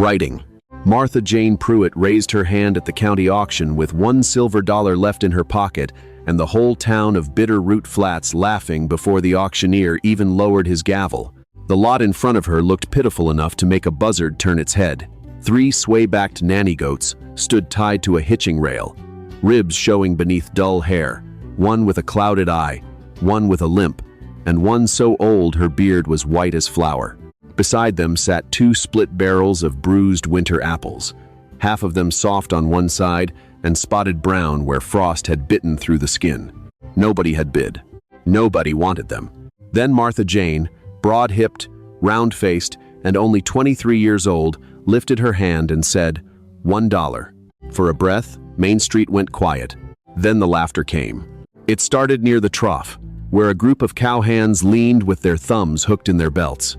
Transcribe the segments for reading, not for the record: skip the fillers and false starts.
Writing. Martha Jane Pruitt raised her hand at the county auction with $1 silver left in her pocket, and the whole town of Bitter Root Flats laughing before the auctioneer even lowered his gavel. The lot in front of her looked pitiful enough to make a buzzard turn its head. 3 sway-backed nanny goats stood tied to a hitching rail, ribs showing beneath dull hair, one with a clouded eye, one with a limp, and one so old her beard was white as flour. Beside them sat 2 split barrels of bruised winter apples, half of them soft on one side and spotted brown where frost had bitten through the skin. Nobody had bid. Nobody wanted them. Then Martha Jane, broad-hipped, round-faced, and only 23 years old, lifted her hand and said, $1. For a breath, Main Street went quiet. Then the laughter came. It started near the trough, where a group of cowhands leaned with their thumbs hooked in their belts.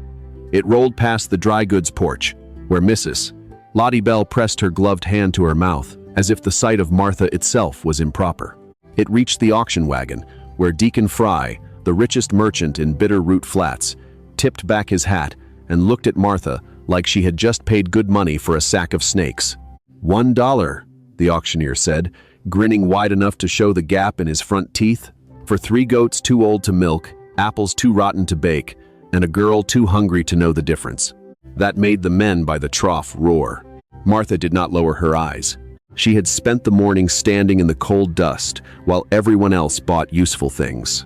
It rolled past the dry goods porch, where Mrs. Lottie Bell pressed her gloved hand to her mouth, as if the sight of Martha itself was improper. It reached the auction wagon, where Deacon Fry, the richest merchant in Bitter Root Flats, tipped back his hat and looked at Martha like she had just paid good money for a sack of snakes. $1, the auctioneer said, grinning wide enough to show the gap in his front teeth. For 3 goats too old to milk, apples too rotten to bake, and a girl too hungry to know the difference. That made the men by the trough roar. Martha did not lower her eyes. She had spent the morning standing in the cold dust while everyone else bought useful things.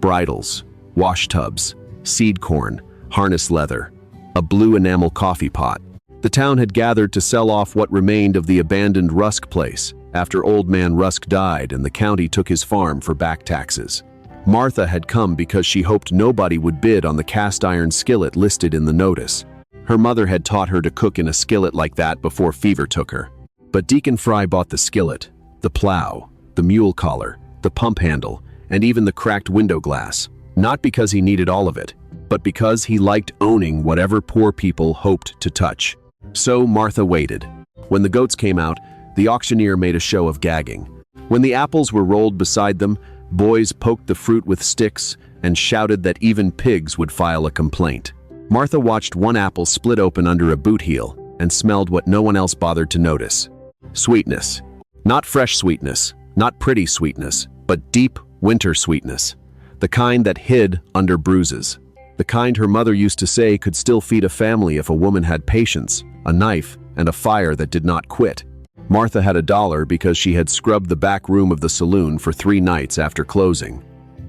Bridles, wash tubs, seed corn, harness leather, a blue enamel coffee pot. The town had gathered to sell off what remained of the abandoned Rusk place after old man Rusk died and the county took his farm for back taxes. Martha had come because she hoped nobody would bid on the cast iron skillet listed in the notice. Her mother had taught her to cook in a skillet like that before fever took her. But Deacon Fry bought the skillet, the plow, the mule collar, the pump handle, and even the cracked window glass, not because he needed all of it, but because he liked owning whatever poor people hoped to touch. So Martha waited. When the goats came out, the auctioneer made a show of gagging. When the apples were rolled beside them, boys poked the fruit with sticks and shouted that even pigs would file a complaint. Martha watched one apple split open under a boot heel and smelled what no one else bothered to notice. Sweetness. Not fresh sweetness, not pretty sweetness, but deep winter sweetness. The kind that hid under bruises. The kind her mother used to say could still feed a family if a woman had patience, a knife, and a fire that did not quit. Martha had $1 because she had scrubbed the back room of the saloon for 3 nights after closing.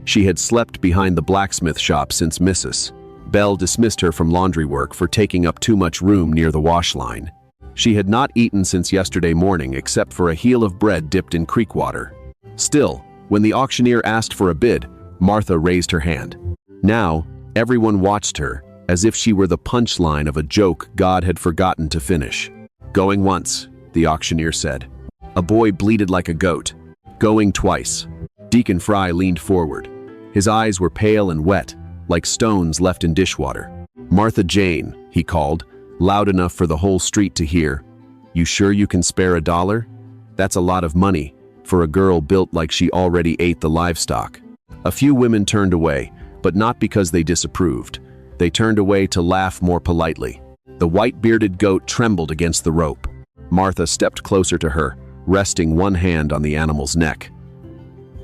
She had slept behind the blacksmith shop since Mrs. Bell dismissed her from laundry work for taking up too much room near the wash line. She had not eaten since yesterday morning except for a heel of bread dipped in creek water. Still, when the auctioneer asked for a bid, Martha raised her hand. Now, everyone watched her, as if she were the punchline of a joke God had forgotten to finish. Going once, the auctioneer said. A boy bleated like a goat. Going twice. Deacon Fry leaned forward. His eyes were pale and wet, like stones left in dishwater. Martha Jane, he called, loud enough for the whole street to hear. You sure you can spare $1? That's a lot of money for a girl built like she already ate the livestock. A few women turned away, but not because they disapproved. They turned away to laugh more politely. The white-bearded goat trembled against the rope. Martha stepped closer to her, resting one hand on the animal's neck.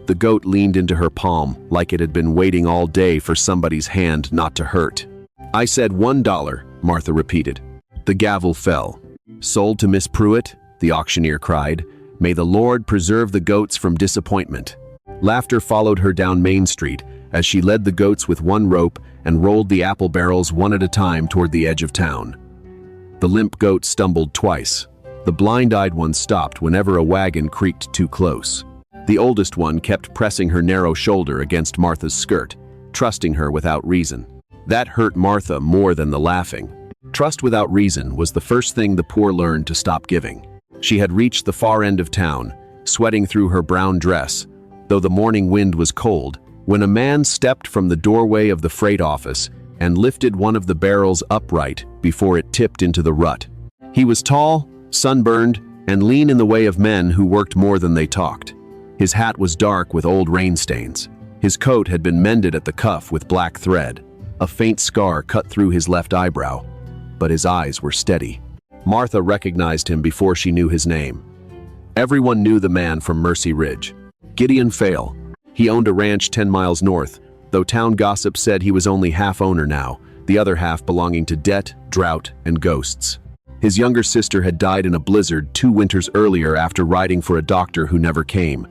The goat leaned into her palm like it had been waiting all day for somebody's hand not to hurt. I said $1, Martha repeated. The gavel fell. Sold to Miss Pruitt, the auctioneer cried. May the Lord preserve the goats from disappointment. Laughter followed her down Main Street as she led the goats with one rope and rolled the apple barrels one at a time toward the edge of town. The limp goat stumbled twice. The blind-eyed one stopped whenever a wagon creaked too close. The oldest one kept pressing her narrow shoulder against Martha's skirt, trusting her without reason. That hurt Martha more than the laughing. Trust without reason was the first thing the poor learned to stop giving. She had reached the far end of town, sweating through her brown dress, though the morning wind was cold, when a man stepped from the doorway of the freight office and lifted one of the barrels upright before it tipped into the rut. He was tall, sunburned, and lean in the way of men who worked more than they talked. His hat was dark with old rain stains. His coat had been mended at the cuff with black thread. A faint scar cut through his left eyebrow, but his eyes were steady. Martha recognized him before she knew his name. Everyone knew the man from Mercy Ridge. Gideon Fail. He owned a ranch 10 miles north, though town gossip said he was only half owner now, the other half belonging to debt, drought, and ghosts. His younger sister had died in a blizzard 2 winters earlier after riding for a doctor who never came.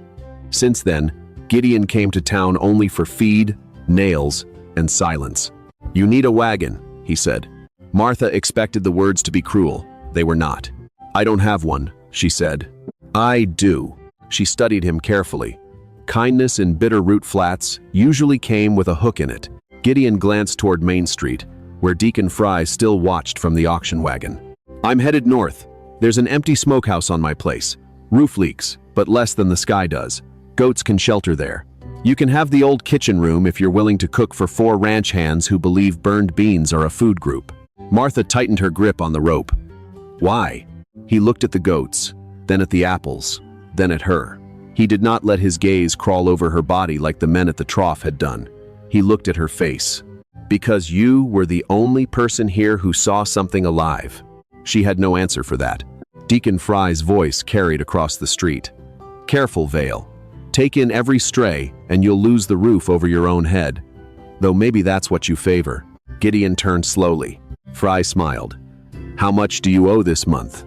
Since then, Gideon came to town only for feed, nails, and silence. "You need a wagon," he said. Martha expected the words to be cruel. They were not. "I don't have one," she said. "I do." She studied him carefully. Kindness in Bitter Root Flats usually came with a hook in it. Gideon glanced toward Main Street, where Deacon Fry still watched from the auction wagon. "I'm headed north. There's an empty smokehouse on my place. Roof leaks, but less than the sky does. Goats can shelter there. You can have the old kitchen room if you're willing to cook for 4 ranch hands who believe burned beans are a food group." Martha tightened her grip on the rope. "Why?" He looked at the goats, then at the apples, then at her. He did not let his gaze crawl over her body like the men at the trough had done. He looked at her face. "Because you were the only person here who saw something alive." She had no answer for that. Deacon Fry's voice carried across the street. "Careful, Vale. Take in every stray, and you'll lose the roof over your own head. Though maybe that's what you favor." Gideon turned slowly. Fry smiled. "How much do you owe this month?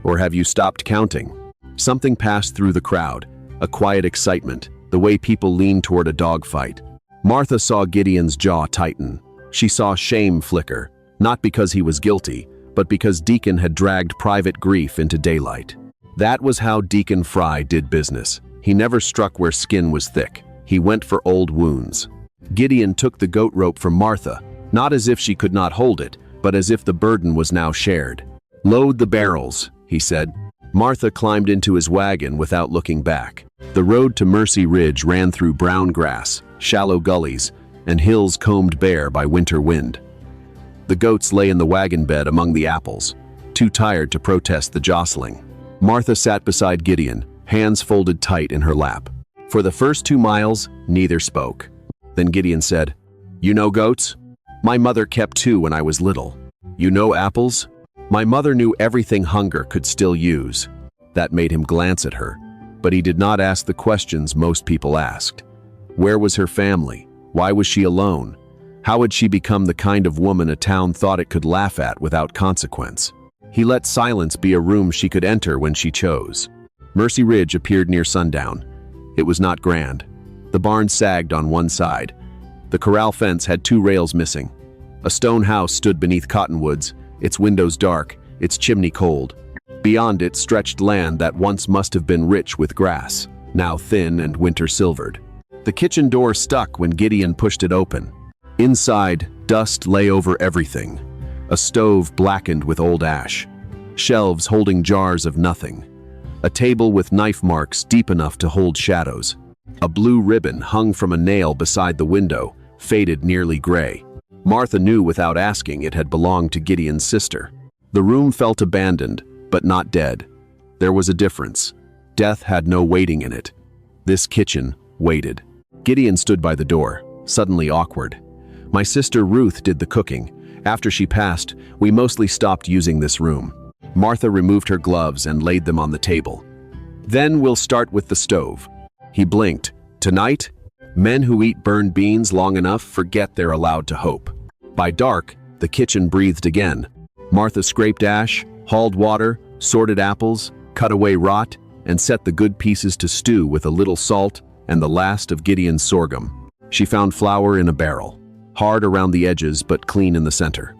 Or have you stopped counting?" Something passed through the crowd, a quiet excitement, the way people lean toward a dogfight. Martha saw Gideon's jaw tighten. She saw shame flicker, not because he was guilty, but because Deacon had dragged private grief into daylight. That was how Deacon Fry did business. He never struck where skin was thick. He went for old wounds. Gideon took the goat rope from Martha, not as if she could not hold it, but as if the burden was now shared. "Load the barrels," he said. Martha climbed into his wagon without looking back. The road to Mercy Ridge ran through brown grass, shallow gullies, and hills combed bare by winter wind. The goats lay in the wagon bed among the apples, too tired to protest the jostling. Martha sat beside Gideon, hands folded tight in her lap. For the first 2 miles, neither spoke. Then Gideon said, "You know goats? My mother kept 2 when I was little. You know apples? My mother knew everything hunger could still use." That made him glance at her, but he did not ask the questions most people asked. Where was her family? Why was she alone? How had she become the kind of woman a town thought it could laugh at without consequence? He let silence be a room she could enter when she chose. Mercy Ridge appeared near sundown. It was not grand. The barn sagged on one side. The corral fence had 2 rails missing. A stone house stood beneath cottonwoods, its windows dark, its chimney cold. Beyond it stretched land that once must have been rich with grass, now thin and winter-silvered. The kitchen door stuck when Gideon pushed it open. Inside, dust lay over everything. A stove blackened with old ash. Shelves holding jars of nothing. A table with knife marks deep enough to hold shadows. A blue ribbon hung from a nail beside the window, faded nearly gray. Martha knew without asking it had belonged to Gideon's sister. The room felt abandoned, but not dead. There was a difference. Death had no waiting in it. This kitchen waited. Gideon stood by the door, suddenly awkward. "My sister Ruth did the cooking. After she passed, we mostly stopped using this room." Martha removed her gloves and laid them on the table. "Then we'll start with the stove." He blinked. "Tonight? Men who eat burned beans long enough forget they're allowed to hope." By dark, the kitchen breathed again. Martha scraped ash, hauled water, sorted apples, cut away rot, and set the good pieces to stew with a little salt and the last of Gideon's sorghum. She found flour in a barrel, hard around the edges but clean in the center.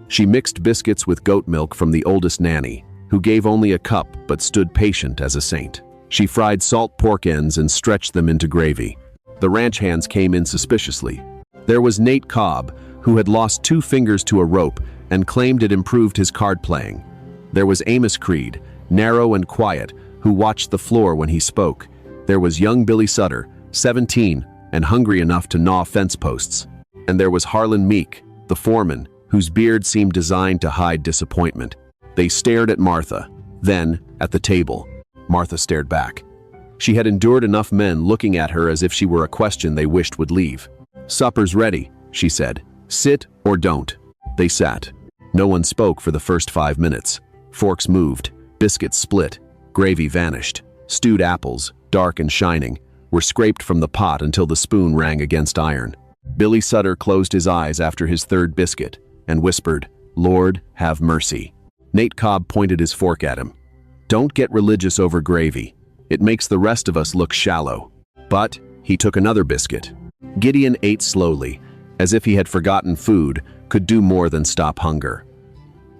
She mixed biscuits with goat milk from the oldest nanny, who gave only a cup but stood patient as a saint. She fried salt pork ends and stretched them into gravy. The ranch hands came in suspiciously. There was Nate Cobb, who had lost 2 fingers to a rope and claimed it improved his card playing. There was Amos Creed, narrow and quiet, who watched the floor when he spoke. There was young Billy Sutter, 17, and hungry enough to gnaw fence posts. And there was Harlan Meek, the foreman, whose beard seemed designed to hide disappointment. They stared at Martha. Then, at the table, Martha stared back. She had endured enough men looking at her as if she were a question they wished would leave. "Supper's ready," she said. "Sit or don't." They sat. No one spoke for the first 5 minutes. Forks moved, biscuits split, gravy vanished. Stewed apples, dark and shining, were scraped from the pot until the spoon rang against iron. Billy Sutter closed his eyes after his third biscuit and whispered, "Lord, have mercy." Nate Cobb pointed his fork at him. "Don't get religious over gravy. It makes the rest of us look shallow." But he took another biscuit. Gideon ate slowly, as if he had forgotten food could do more than stop hunger.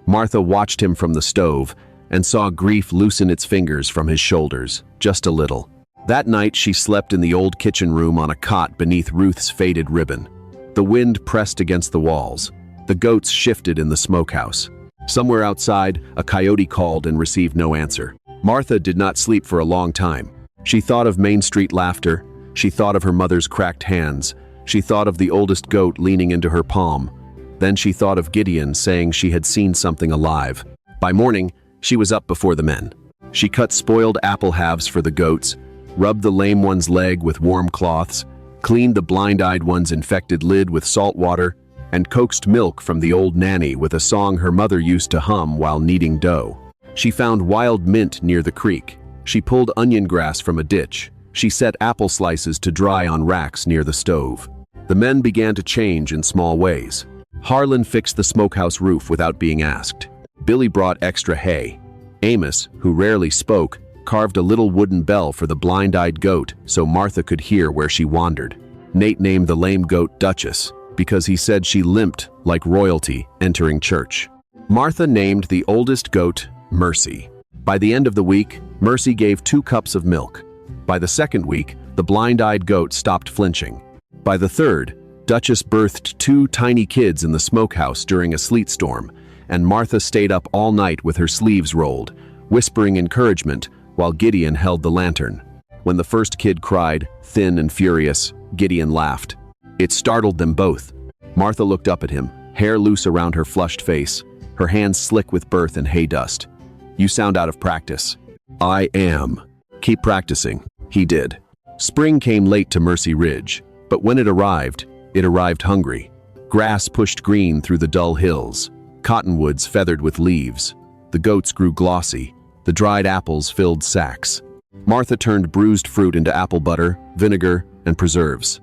Martha watched him from the stove and saw grief loosen its fingers from his shoulders, just a little. That night she slept in the old kitchen room on a cot beneath Ruth's faded ribbon. The wind pressed against the walls. The goats shifted in the smokehouse. Somewhere outside, a coyote called and received no answer. Martha did not sleep for a long time. She thought of Main Street laughter. She thought of her mother's cracked hands. She thought of the oldest goat leaning into her palm. Then she thought of Gideon saying she had seen something alive. By morning, she was up before the men. She cut spoiled apple halves for the goats, rubbed the lame one's leg with warm cloths, cleaned the blind-eyed one's infected lid with salt water, and coaxed milk from the old nanny with a song her mother used to hum while kneading dough. She found wild mint near the creek. She pulled onion grass from a ditch. She set apple slices to dry on racks near the stove. The men began to change in small ways. Harlan fixed the smokehouse roof without being asked. Billy brought extra hay. Amos, who rarely spoke, carved a little wooden bell for the blind-eyed goat so Martha could hear where she wandered. Nate named the lame goat Duchess because he said she limped like royalty entering church. Martha named the oldest goat Mercy. By the end of the week, Mercy gave 2 cups of milk. By the second week, the blind-eyed goat stopped flinching. By the third, Duchess birthed 2 tiny kids in the smokehouse during a sleet storm, and Martha stayed up all night with her sleeves rolled, whispering encouragement while Gideon held the lantern. When the first kid cried, thin and furious, Gideon laughed. It startled them both. Martha looked up at him, hair loose around her flushed face, her hands slick with birth and hay dust. "You sound out of practice." "I am." "Keep practicing." He did. Spring came late to Mercy Ridge, but when it arrived hungry. Grass pushed green through the dull hills. Cottonwoods feathered with leaves. The goats grew glossy. The dried apples filled sacks. Martha turned bruised fruit into apple butter, vinegar, and preserves.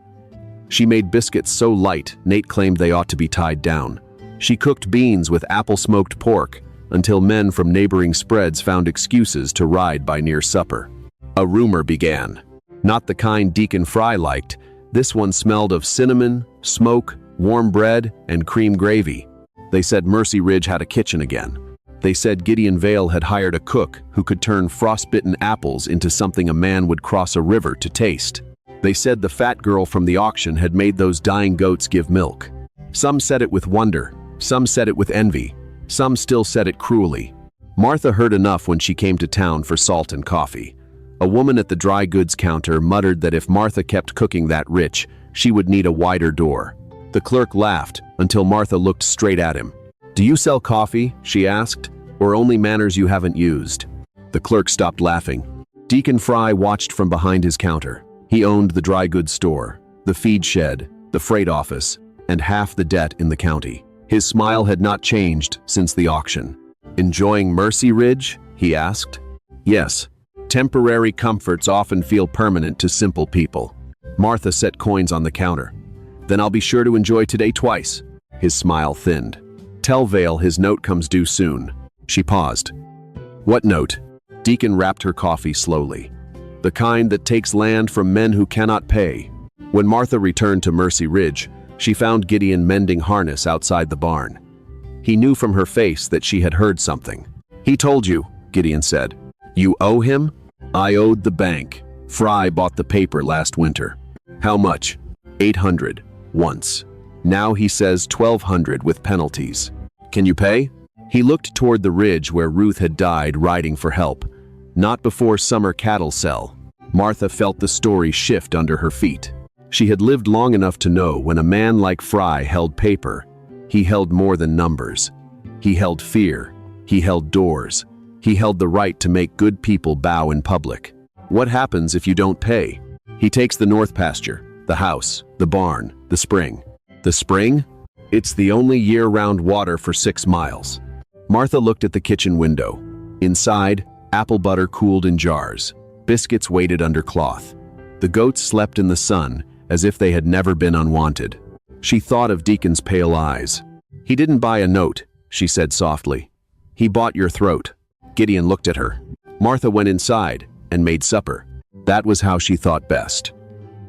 She made biscuits so light, Nate claimed they ought to be tied down. She cooked beans with apple-smoked pork until men from neighboring spreads found excuses to ride by near supper. A rumor began. Not the kind Deacon Fry liked. This one smelled of cinnamon, smoke, warm bread, and cream gravy. They said Mercy Ridge had a kitchen again. They said Gideon Vale had hired a cook who could turn frostbitten apples into something a man would cross a river to taste. They said the fat girl from the auction had made those dying goats give milk. Some said it with wonder, some said it with envy, some still said it cruelly. Martha heard enough when she came to town for salt and coffee. A woman at the dry goods counter muttered that if Martha kept cooking that rich, she would need a wider door. The clerk laughed until Martha looked straight at him. "Do you sell coffee?" she asked, "or only manners you haven't used?" The clerk stopped laughing. Deacon Fry watched from behind his counter. He owned the dry goods store, the feed shed, the freight office, and half the debt in the county. His smile had not changed since the auction. "Enjoying Mercy Ridge?" he asked. "Yes. Temporary comforts often feel permanent to simple people." Martha set coins on the counter. "Then I'll be sure to enjoy today twice." His smile thinned. "Tell Vale his note comes due soon." She paused. "What note?" Deacon wrapped her coffee slowly. "The kind that takes land from men who cannot pay." When Martha returned to Mercy Ridge, she found Gideon mending harness outside the barn. He knew from her face that she had heard something. "He told you," Gideon said. "You owe him?" "I owed the bank. Fry bought the paper last winter." "How much?" $800, once. Now he says $1,200 with penalties. "Can you pay?" He looked toward the ridge where Ruth had died riding for help. Not before summer cattle sell. Martha felt the story shift under her feet. She had lived long enough to know when a man like Fry held paper, he held more than numbers. He held fear. He held doors. He held the right to make good people bow in public. What happens if you don't pay? He takes the north pasture, the house, the barn, the spring. The spring? It's the only year-round water for 6 miles. Martha looked at the kitchen window. Inside, apple butter cooled in jars. Biscuits waited under cloth. The goats slept in the sun as if they had never been unwanted. She thought of Deacon's pale eyes. "He didn't buy a note," she said softly. "He bought your throat." Gideon looked at her. Martha went inside and made supper. That was how she thought best.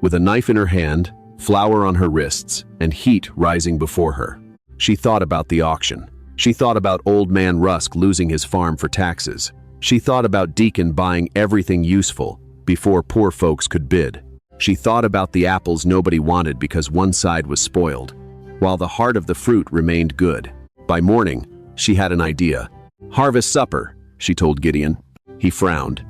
With a knife in her hand, flour on her wrists, and heat rising before her. She thought about the auction. She thought about Old Man Rusk losing his farm for taxes. She thought about Deacon buying everything useful before poor folks could bid. She thought about the apples nobody wanted because one side was spoiled, while the heart of the fruit remained good. By morning, she had an idea. "Harvest supper," she told Gideon. He frowned.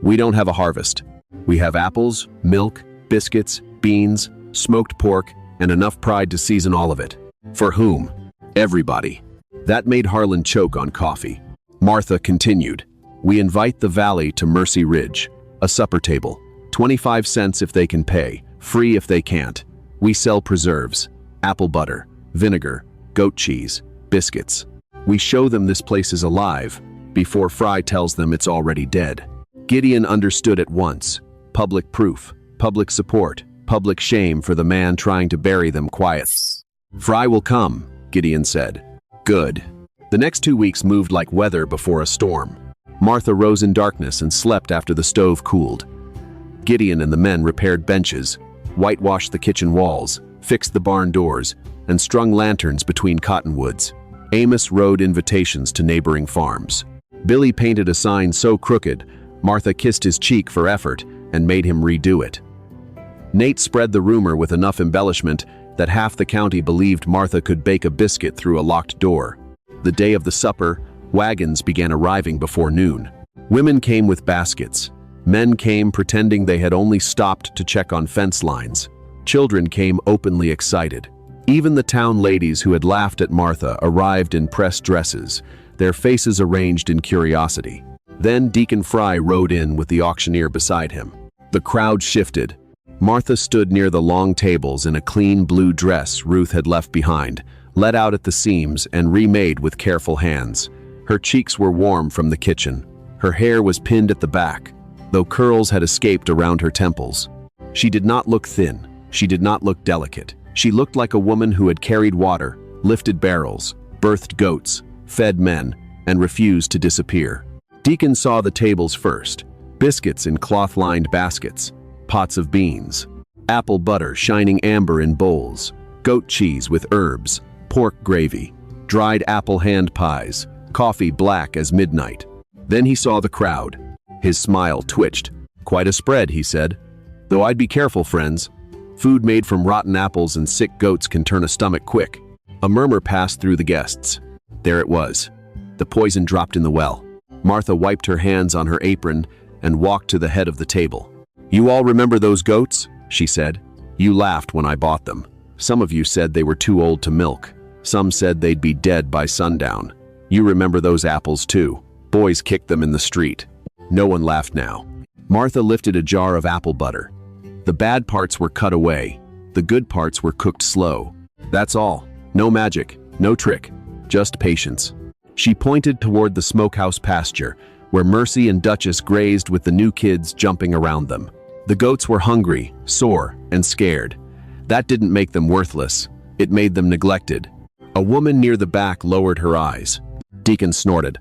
"We don't have a harvest. We have apples, milk, biscuits, beans, smoked pork, and enough pride to season all of it." For whom? Everybody. That made Harlan choke on coffee. Martha continued. "We invite the valley to Mercy Ridge. A supper table. 25 cents if they can pay, free if they can't. We sell preserves, apple butter, vinegar, goat cheese, biscuits. We show them this place is alive before Fry tells them it's already dead." Gideon understood at once. Public proof, public support, public shame for the man trying to bury them quiet. "Fry will come," Gideon said. "Good." The next 2 weeks moved like weather before a storm. Martha rose in darkness and slept after the stove cooled. Gideon and the men repaired benches, whitewashed the kitchen walls, fixed the barn doors, and strung lanterns between cottonwoods. Amos wrote invitations to neighboring farms. Billy painted a sign so crooked, Martha kissed his cheek for effort and made him redo it. Nate spread the rumor with enough embellishment that half the county believed Martha could bake a biscuit through a locked door. The day of the supper, wagons began arriving before noon. Women came with baskets. Men came pretending they had only stopped to check on fence lines. Children came openly excited. Even the town ladies who had laughed at Martha arrived in pressed dresses, their faces arranged in curiosity. Then Deacon Fry rode in with the auctioneer beside him. The crowd shifted. Martha stood near the long tables in a clean blue dress Ruth had left behind, let out at the seams and remade with careful hands. Her cheeks were warm from the kitchen. Her hair was pinned at the back, though curls had escaped around her temples. She did not look thin. She did not look delicate. She looked like a woman who had carried water, lifted barrels, birthed goats, fed men, and refused to disappear. Deacon saw the tables first. Biscuits in cloth-lined baskets, pots of beans, apple butter shining amber in bowls, goat cheese with herbs, pork gravy, dried apple hand pies, coffee black as midnight. Then he saw the crowd. His smile twitched. "Quite a spread," he said. "Though I'd be careful, friends. Food made from rotten apples and sick goats can turn a stomach quick." A murmur passed through the guests. There it was. The poison dropped in the well. Martha wiped her hands on her apron and walked to the head of the table. "You all remember those goats?" she said. "You laughed when I bought them. Some of you said they were too old to milk. Some said they'd be dead by sundown. You remember those apples too. Boys kicked them in the street." No one laughed now. Martha lifted a jar of apple butter. The bad parts were cut away. The good parts were cooked slow. That's all. No magic, no trick, just patience. She pointed toward the smokehouse pasture, where Mercy and Duchess grazed with the new kids jumping around them. The goats were hungry, sore, and scared. That didn't make them worthless. It made them neglected. A woman near the back lowered her eyes. Deacon snorted.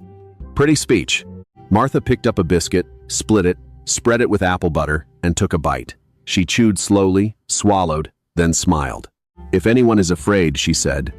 "Pretty speech." Martha picked up a biscuit, split it, spread it with apple butter, and took a bite. She chewed slowly, swallowed, then smiled. "If anyone is afraid," she said,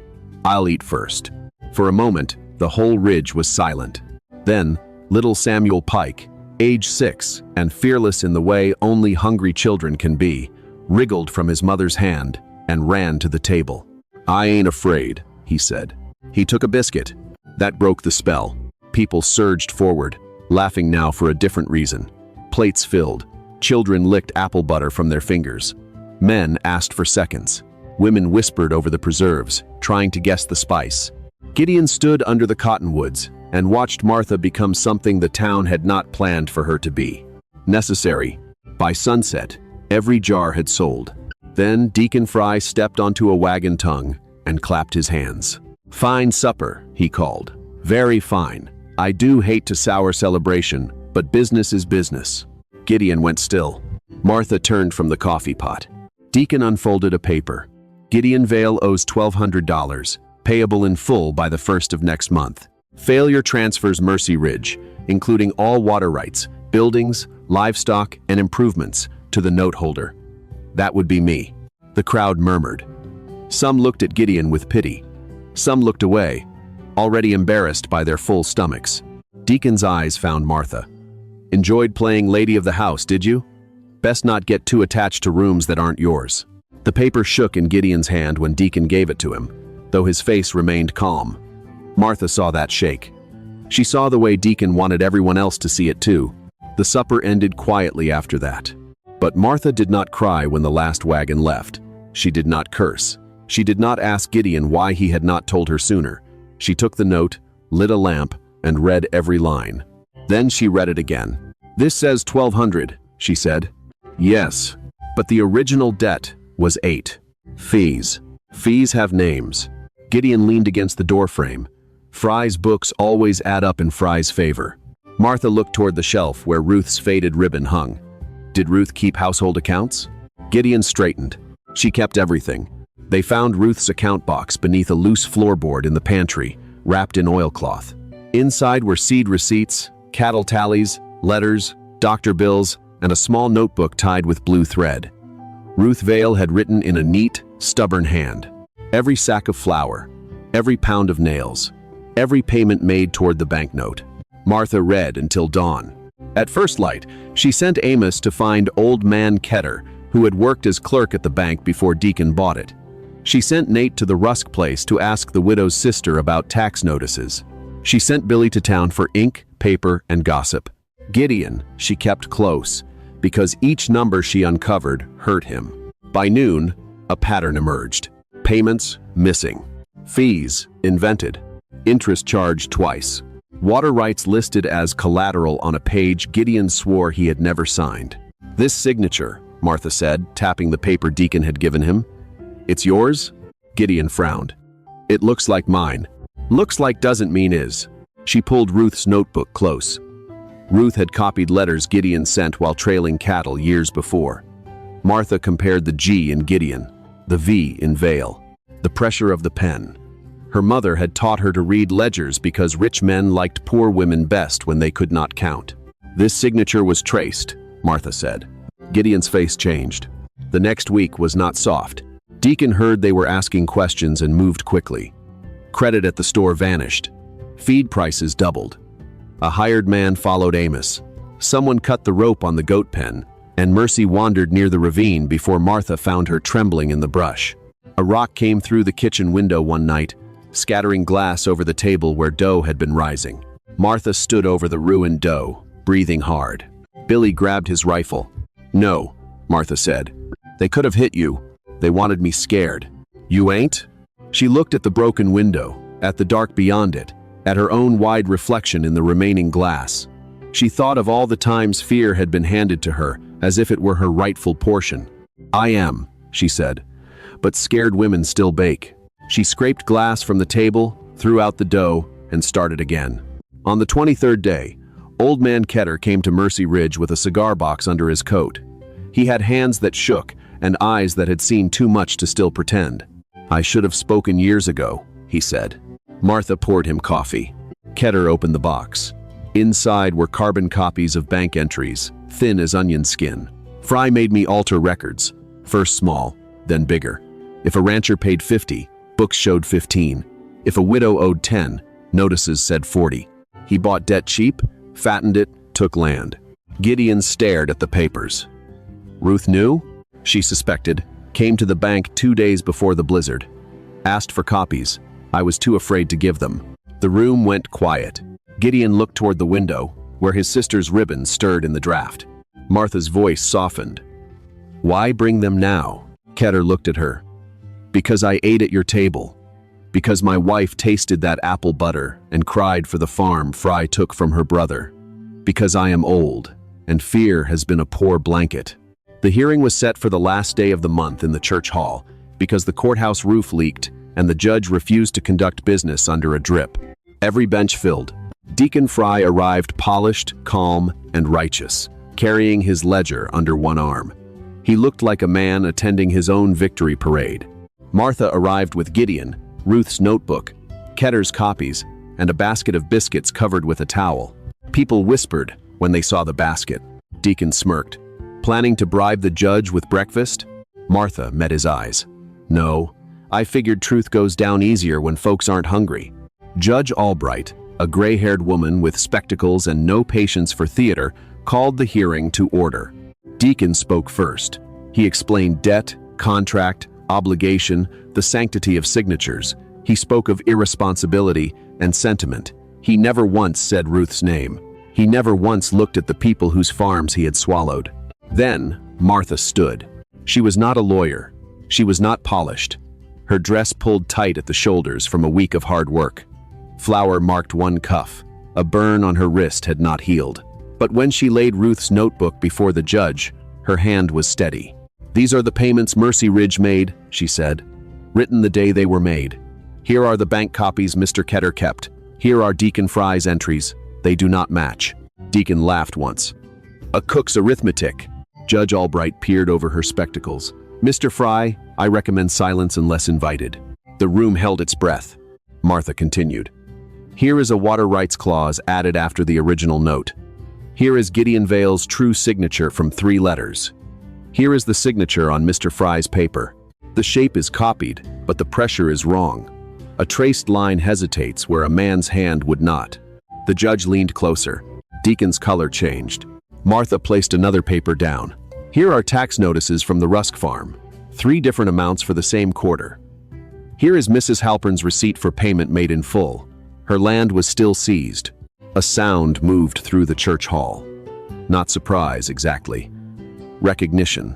"I'll eat first." For a moment, the whole ridge was silent. Then, little Samuel Pike, age 6 and fearless in the way only hungry children can be, wriggled from his mother's hand and ran to the table. "I ain't afraid," he said. He took a biscuit. That broke the spell. People surged forward, laughing now for a different reason. Plates filled. Children licked apple butter from their fingers. Men asked for seconds. Women whispered over the preserves, trying to guess the spice. Gideon stood under the cottonwoods and watched Martha become something the town had not planned for her to be. Necessary. By sunset, every jar had sold. Then Deacon Fry stepped onto a wagon tongue and clapped his hands. "Fine supper," he called. "Very fine. I do hate to sour celebration, but business is business. Gideon went still. Martha turned from the coffee pot. Deacon unfolded a paper. Gideon Vale owes $1,200, payable in full by the 1st of next month. Failure transfers Mercy Ridge, including all water rights, buildings, livestock, and improvements, to the note holder. That would be me. The crowd murmured. Some looked at Gideon with pity. Some looked away, already embarrassed by their full stomachs. Deacon's eyes found Martha. Enjoyed playing lady of the house, did you? Best not get too attached to rooms that aren't yours. The paper shook in Gideon's hand when Deacon gave it to him, though his face remained calm. Martha saw that shake. She saw the way Deacon wanted everyone else to see it too. The supper ended quietly after that. But Martha did not cry when the last wagon left. She did not curse. She did not ask Gideon why he had not told her sooner. She took the note, lit a lamp, and read every line. Then she read it again. This says $1,200, she said. Yes, but the original debt was 8. Fees. Fees have names. Gideon leaned against the doorframe. Fry's books always add up in Fry's favor. Martha looked toward the shelf where Ruth's faded ribbon hung. Did Ruth keep household accounts? Gideon straightened. She kept everything. They found Ruth's account box beneath a loose floorboard in the pantry, wrapped in oilcloth. Inside were seed receipts, cattle tallies, letters, doctor bills, and a small notebook tied with blue thread. Ruth Vale had written in a neat, stubborn hand. Every sack of flour, every pound of nails, every payment made toward the banknote. Martha read until dawn. At first light, she sent Amos to find Old Man Ketter, who had worked as clerk at the bank before Deacon bought it. She sent Nate to the Rusk place to ask the widow's sister about tax notices. She sent Billy to town for ink, paper, and gossip. Gideon she kept close, because each number she uncovered hurt him. By noon, a pattern emerged. Payments missing. Fees invented. Interest charged twice. Water rights listed as collateral on a page Gideon swore he had never signed. This signature, Martha said, tapping the paper Deacon had given him. It's yours? Gideon frowned. It looks like mine. Looks like doesn't mean is. She pulled Ruth's notebook close. Ruth had copied letters Gideon sent while trailing cattle years before. Martha compared the G in Gideon, the V in Vale, the pressure of the pen. Her mother had taught her to read ledgers because rich men liked poor women best when they could not count. This signature was traced, Martha said. Gideon's face changed. The next week was not soft. Deacon heard they were asking questions and moved quickly. Credit at the store vanished. Feed prices doubled. A hired man followed Amos. Someone cut the rope on the goat pen, and Mercy wandered near the ravine before Martha found her trembling in the brush. A rock came through the kitchen window one night, scattering glass over the table where dough had been rising. Martha stood over the ruined dough, breathing hard. Billy grabbed his rifle. No, Martha said. They could have hit you. They wanted me scared. You ain't? She looked at the broken window, at the dark beyond it, at her own wide reflection in the remaining glass. She thought of all the times fear had been handed to her, as if it were her rightful portion. I am, she said. But scared women still bake. She scraped glass from the table, threw out the dough, and started again. On the 23rd day, Old Man Ketter came to Mercy Ridge with a cigar box under his coat. He had hands that shook and eyes that had seen too much to still pretend. I should have spoken years ago, he said. Martha poured him coffee. Ketter opened the box. Inside were carbon copies of bank entries, thin as onion skin. Fry made me alter records, first small, then bigger. If a rancher paid 50, books showed 15. If a widow owed 10, notices said 40. He bought debt cheap, fattened it, took land. Gideon stared at the papers. Ruth knew? She suspected. Came to the bank 2 days before the blizzard. Asked for copies. I was too afraid to give them. The room went quiet. Gideon looked toward the window, where his sister's ribbon stirred in the draft. Martha's voice softened. Why bring them now? Ketter looked at her. Because I ate at your table. Because my wife tasted that apple butter and cried for the farm Fry took from her brother. Because I am old, and fear has been a poor blanket. The hearing was set for the last day of the month in the church hall, because the courthouse roof leaked and the judge refused to conduct business under a drip. Every bench filled. Deacon Fry arrived polished, calm, and righteous, carrying his ledger under one arm. He looked like a man attending his own victory parade. Martha arrived with Gideon, Ruth's notebook, Ketter's copies, and a basket of biscuits covered with a towel. People whispered when they saw the basket. Deacon smirked. Planning to bribe the judge with breakfast? Martha met his eyes. No, I figured truth goes down easier when folks aren't hungry. Judge Albright, a gray-haired woman with spectacles and no patience for theater, called the hearing to order. Deacon spoke first. He explained debt, contract, obligation, the sanctity of signatures. He spoke of irresponsibility and sentiment. He never once said Ruth's name. He never once looked at the people whose farms he had swallowed. Then Martha stood. She was not a lawyer. She was not polished. Her dress pulled tight at the shoulders from a week of hard work. Flour marked one cuff. A burn on her wrist had not healed. But when she laid Ruth's notebook before the judge, her hand was steady. "These are the payments Mercy Ridge made," she said, "written the day they were made. Here are the bank copies Mr. Ketter kept. Here are Deacon Fry's entries. They do not match." Deacon laughed once. "A cook's arithmetic." Judge Albright peered over her spectacles. "Mr. Fry, I recommend silence unless invited." The room held its breath. Martha continued. "Here is a water rights clause added after the original note. Here is Gideon Vale's true signature from 3 letters. Here is the signature on Mr. Fry's paper. The shape is copied, but the pressure is wrong. A traced line hesitates where a man's hand would not." The judge leaned closer. Deacon's color changed. Martha placed another paper down. "Here are tax notices from the Rusk farm. 3 different amounts for the same quarter. Here is Mrs. Halpern's receipt for payment made in full. Her land was still seized." A sound moved through the church hall. Not surprise, exactly. Recognition.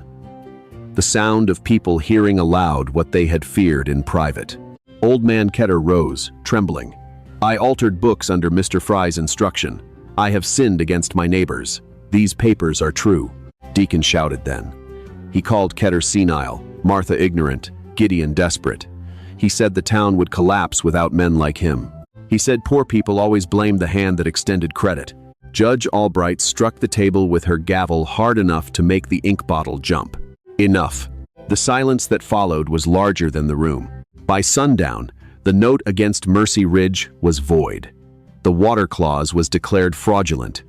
The sound of people hearing aloud what they had feared in private. Old man Ketter rose, trembling. "I altered books under Mr. Fry's instruction. I have sinned against my neighbors. These papers are true." Deacon shouted then. He called Ketter senile, Martha ignorant, Gideon desperate. He said the town would collapse without men like him. He said poor people always blamed the hand that extended credit. Judge Albright struck the table with her gavel hard enough to make the ink bottle jump. Enough. The silence that followed was larger than the room. By sundown, the note against Mercy Ridge was void. The water clause was declared fraudulent.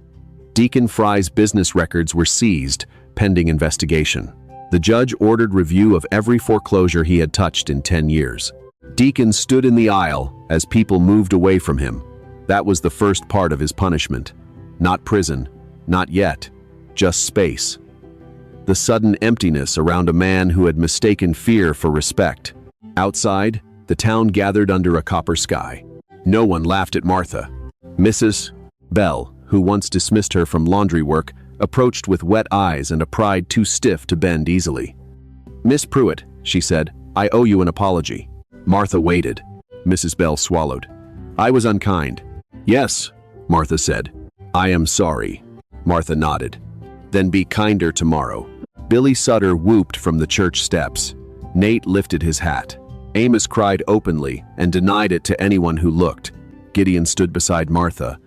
Deacon Fry's business records were seized, pending investigation. The judge ordered review of every foreclosure he had touched in 10 years. Deacon stood in the aisle as people moved away from him. That was the first part of his punishment. Not prison, not yet, just space. The sudden emptiness around a man who had mistaken fear for respect. Outside, the town gathered under a copper sky. No one laughed at Martha. Mrs. Bell, who once dismissed her from laundry work, approached with wet eyes and a pride too stiff to bend easily. "Miss Pruitt," she said, "I owe you an apology." Martha waited. Mrs. Bell swallowed. "I was unkind." "Yes," Martha said. "I am sorry." Martha nodded. "Then be kinder tomorrow." Billy Sutter whooped from the church steps. Nate lifted his hat. Amos cried openly and denied it to anyone who looked. Gideon stood beside Martha,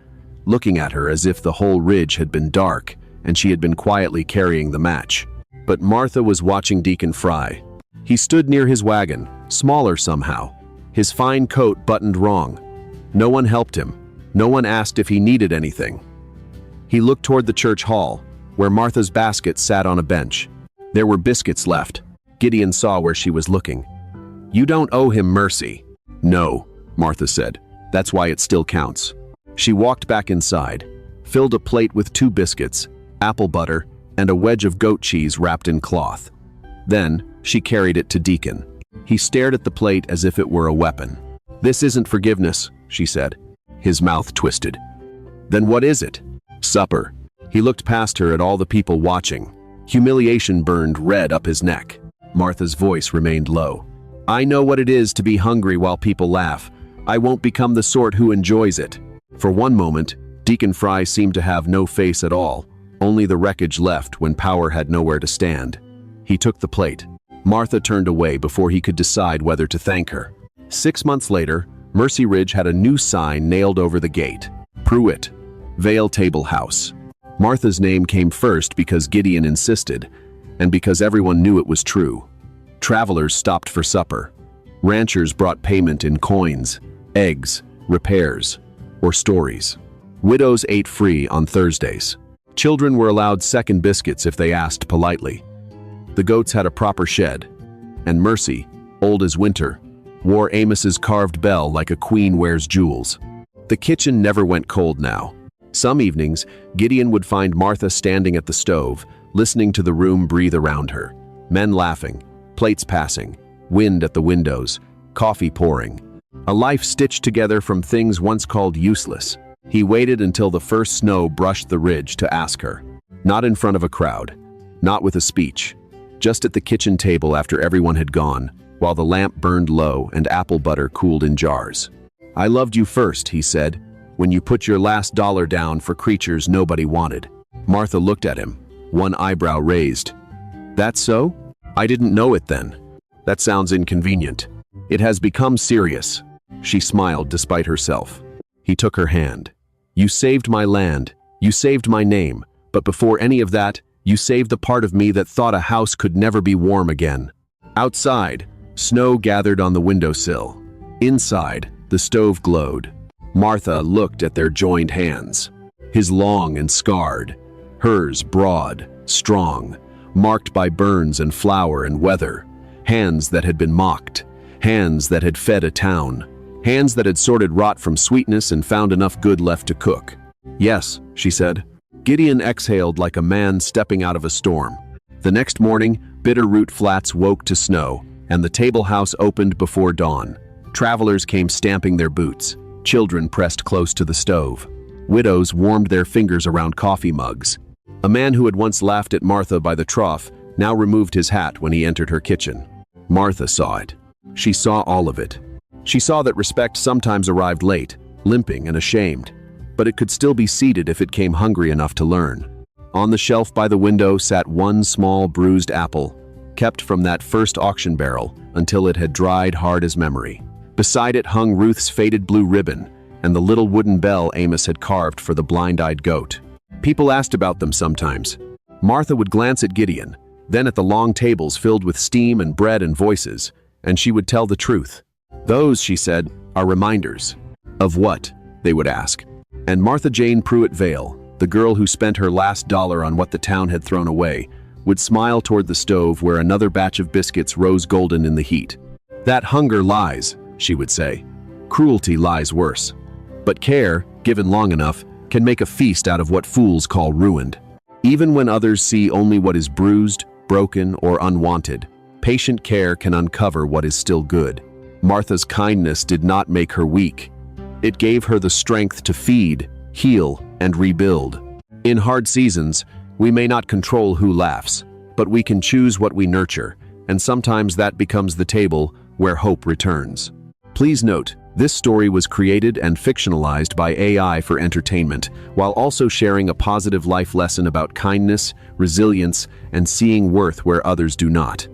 looking at her as if the whole ridge had been dark and she had been quietly carrying the match. But Martha was watching Deacon Fry. He stood near his wagon, smaller somehow, his fine coat buttoned wrong. No one helped him. No one asked if he needed anything. He looked toward the church hall, where Martha's basket sat on a bench. There were biscuits left. Gideon saw where she was looking. "You don't owe him mercy." "No," Martha said. "That's why it still counts." She walked back inside, filled a plate with 2 biscuits, apple butter, and a wedge of goat cheese wrapped in cloth. Then, she carried it to Deacon. He stared at the plate as if it were a weapon. "This isn't forgiveness," she said. His mouth twisted. "Then what is it?" "Supper." He looked past her at all the people watching. Humiliation burned red up his neck. Martha's voice remained low. "I know what it is to be hungry while people laugh. I won't become the sort who enjoys it." For one moment, Deacon Fry seemed to have no face at all, only the wreckage left when power had nowhere to stand. He took the plate. Martha turned away before he could decide whether to thank her. 6 months later, Mercy Ridge had a new sign nailed over the gate. Pruitt, Vale Table House. Martha's name came first because Gideon insisted, and because everyone knew it was true. Travelers stopped for supper. Ranchers brought payment in coins, eggs, repairs, or stories. Widows ate free on Thursdays. Children were allowed second biscuits if they asked politely. The goats had a proper shed, and Mercy, old as winter, wore Amos's carved bell like a queen wears jewels. The kitchen never went cold now. Some evenings, Gideon would find Martha standing at the stove, listening to the room breathe around her. Men laughing, plates passing, wind at the windows, coffee pouring. A life stitched together from things once called useless. He waited until the first snow brushed the ridge to ask her. Not in front of a crowd, not with a speech, just at the kitchen table after everyone had gone, while the lamp burned low and apple butter cooled in jars. "I loved you first," he said, "when you put your last dollar down for creatures nobody wanted." Martha looked at him, one eyebrow raised. "That's so? I didn't know it then. That sounds inconvenient. It has become serious." She smiled despite herself. He took her hand. "You saved my land, you saved my name, but before any of that, you saved the part of me that thought a house could never be warm again." Outside, snow gathered on the windowsill. Inside, the stove glowed. Martha looked at their joined hands. His long and scarred, hers broad, strong, marked by burns and flour and weather. Hands that had been mocked, hands that had fed a town, hands that had sorted rot from sweetness and found enough good left to cook. "Yes," she said. Gideon exhaled like a man stepping out of a storm. The next morning, Bitter Root Flats woke to snow, and the table house opened before dawn. Travelers came stamping their boots. Children pressed close to the stove. Widows warmed their fingers around coffee mugs. A man who had once laughed at Martha by the trough now removed his hat when he entered her kitchen. Martha saw it. She saw all of it. She saw that respect sometimes arrived late, limping and ashamed, but it could still be seated if it came hungry enough to learn. On the shelf by the window sat one small bruised apple, kept from that first auction barrel until it had dried hard as memory. Beside it hung Ruth's faded blue ribbon and the little wooden bell Amos had carved for the blind-eyed goat. People asked about them sometimes. Martha would glance at Gideon, then at the long tables filled with steam and bread and voices, and she would tell the truth. "Those," she said, "are reminders." "Of what?" they would ask. And Martha Jane Pruitt Vale, the girl who spent her last dollar on what the town had thrown away, would smile toward the stove where another batch of biscuits rose golden in the heat. "That hunger lies," she would say. "Cruelty lies worse. But care, given long enough, can make a feast out of what fools call ruined. Even when others see only what is bruised, broken, or unwanted, patient care can uncover what is still good." Martha's kindness did not make her weak. It gave her the strength to feed, heal, and rebuild. In hard seasons, we may not control who laughs, but we can choose what we nurture, and sometimes that becomes the table where hope returns. Please note, this story was created and fictionalized by AI for entertainment, while also sharing a positive life lesson about kindness, resilience, and seeing worth where others do not.